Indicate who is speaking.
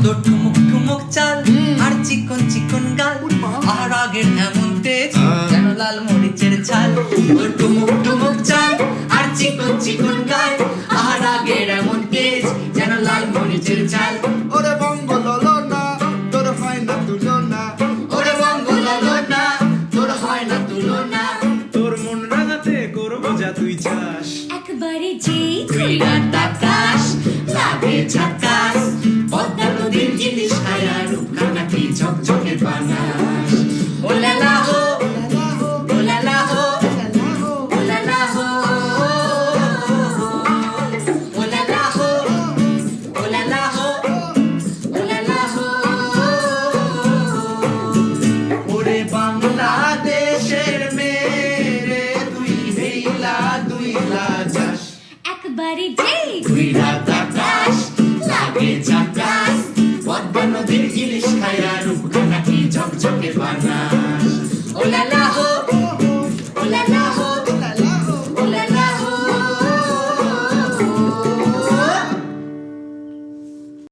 Speaker 1: তোর ঠুমুক ঠুমুক চাল আর চিকন চিকন গাল আর আগের এমন তেজ যেন লাল মরিচের ঝাল তোর ঠুমুক ঠুমুক চাল আর চিকন চিকন গাল আর আগের এমন তেজ যেন লাল মরিচের ঝাল
Speaker 2: ওরে বঙ্গ ললনা তোর হয় না তুলনা
Speaker 1: ওরে বঙ্গ ললনা তোর হয় না তুলনা
Speaker 2: তোর মন রাঙাতে করবো যা তুই চাস
Speaker 3: একবারে যেই
Speaker 1: তুই রাত আকাশ লাগে ঝাকাস পদ্মা নদীর ইলিশ খায়া রূপকানাটি ঝকঝকে বানাস ও লালা হো ও লালা হো ও লালা হো ও লালা হো ও লালা হো ও লালা হো ওরে বাংলাদেশের মেরে তুই হেইলা যাস
Speaker 3: একবারে যেই
Speaker 1: তুই রাত আকাশ লাগে ঝাকাস পদ্মা নদীর ইলিশ খায়া রূপকানাটি ঝকঝকে বানাস